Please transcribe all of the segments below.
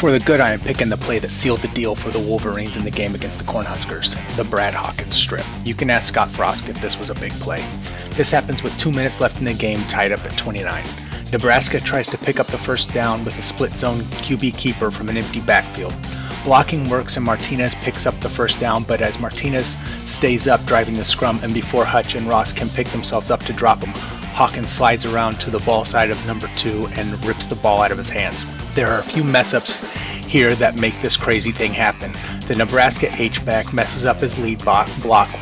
For the good, I am picking the play that sealed the deal for the Wolverines in the game against the Cornhuskers, the Brad Hawkins strip. You can ask Scott Frost if this was a big play. This happens with 2 minutes left in the game, tied up at 29. Nebraska tries to pick up the first down with a split zone QB keeper from an empty backfield. Blocking works and Martinez picks up the first down, but as Martinez stays up driving the scrum and before Hutch and Ross can pick themselves up to drop him, Hawkins slides around to the ball side of number 2 and rips the ball out of his hands. There are a few mess-ups here that make this crazy thing happen. The Nebraska H-back messes up his lead block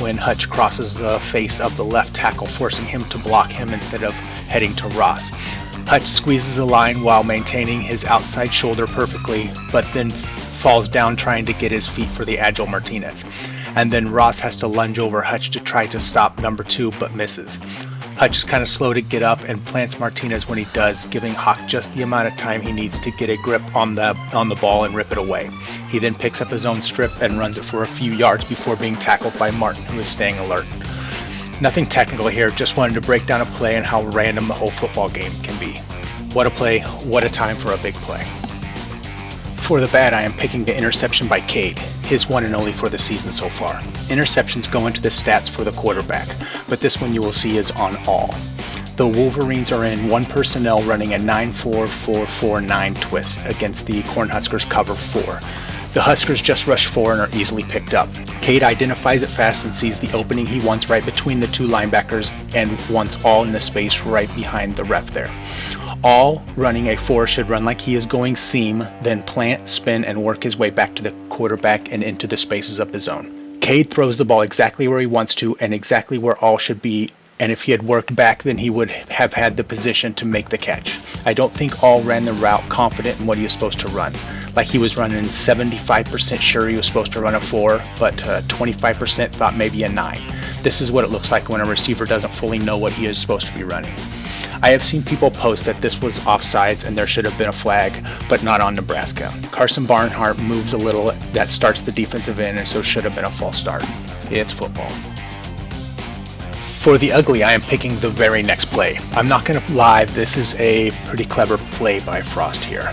when Hutch crosses the face of the left tackle, forcing him to block him instead of heading to Ross. Hutch squeezes the line while maintaining his outside shoulder perfectly, but then falls down trying to get his feet for the agile Martinez. And then Ross has to lunge over Hutch to try to stop number 2, but misses. Hutch is kind of slow to get up and plants Martinez when he does, giving Hawk just the amount of time he needs to get a grip on the ball and rip it away. He then picks up his own strip and runs it for a few yards before being tackled by Martin, who is staying alert. Nothing technical here, just wanted to break down a play and how random the whole football game can be. What a play, what a time for a big play. For the bad, I am picking the interception by Cade, his one and only for the season so far. Interceptions go into the stats for the quarterback, but this one you will see is on all. The Wolverines are in 1 personnel running a 9-4-4-4-9 twist against the Cornhuskers cover 4. The Huskers just rush 4 and are easily picked up. Cade identifies it fast and sees the opening he wants right between the 2 linebackers and wants all in the space right behind the ref there. All running a 4 should run like he is going seam, then plant, spin, and work his way back to the quarterback and into the spaces of the zone. Cade throws the ball exactly where he wants to and exactly where all should be, and if he had worked back then he would have had the position to make the catch. I don't think All ran the route confident in what he was supposed to run. Like he was running 75% sure he was supposed to run a 4, but 25% thought maybe a 9. This is what it looks like when a receiver doesn't fully know what he is supposed to be running. I have seen people post that this was offsides and there should have been a flag, but not on Nebraska. Carson Barnhart moves a little, that starts the defensive end, and so should have been a false start. It's football. For the ugly, I am picking the very next play. I'm not going to lie, this is a pretty clever play by Frost here.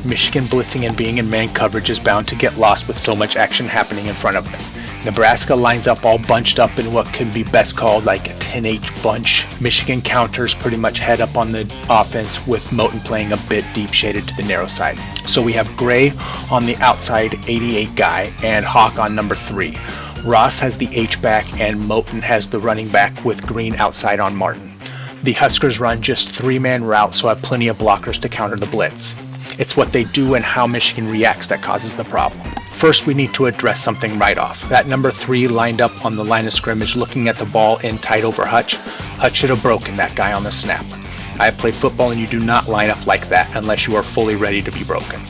Michigan blitzing and being in man coverage is bound to get lost with so much action happening in front of them. Nebraska lines up all bunched up in what can be best called like a 10H bunch. Michigan counters pretty much head up on the offense with Moten playing a bit deep shaded to the narrow side. So we have Gray on the outside 88 guy and Hawk on number 3. Ross has the H-back and Moten has the running back with Green outside on Martin. The Huskers run just 3-man route, so have plenty of blockers to counter the blitz. It's what they do and how Michigan reacts that causes the problem. First, we need to address something right off. That number 3 lined up on the line of scrimmage looking at the ball in tight over Hutch. Hutch should have broken that guy on the snap. I have played football and you do not line up like that unless you are fully ready to be broken.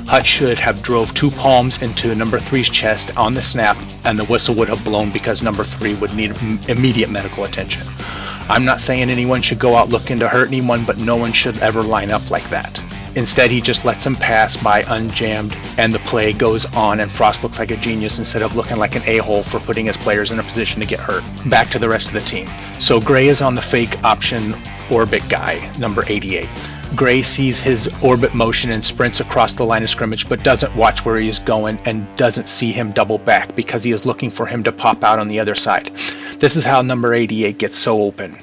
Hutch should have drove 2 palms into number 3's chest on the snap and the whistle would have blown because number 3 would need immediate medical attention. I'm not saying anyone should go out looking to hurt anyone, but no one should ever line up like that. Instead, he just lets him pass by unjammed, and the play goes on, and Frost looks like a genius instead of looking like an a-hole for putting his players in a position to get hurt. Back to the rest of the team. So Gray is on the fake option orbit guy, number 88. Gray sees his orbit motion and sprints across the line of scrimmage, but doesn't watch where he is going and doesn't see him double back because he is looking for him to pop out on the other side. This is how number 88 gets so open.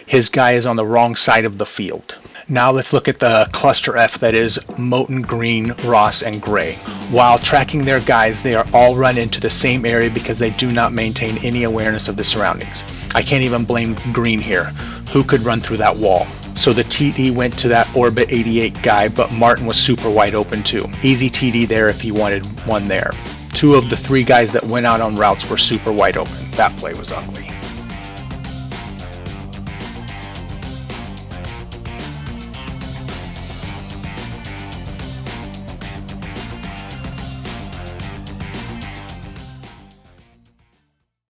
His guy is on the wrong side of the field. Now let's look at the cluster F that is Moten, Green, Ross, and Gray. While tracking their guys, they are all run into the same area because they do not maintain any awareness of the surroundings. I can't even blame Green here. Who could run through that wall? So the TD went to that Orbit 88 guy, but Martin was super wide open too. Easy TD there if he wanted one there. 2 of the 3 guys that went out on routes were super wide open. That play was ugly.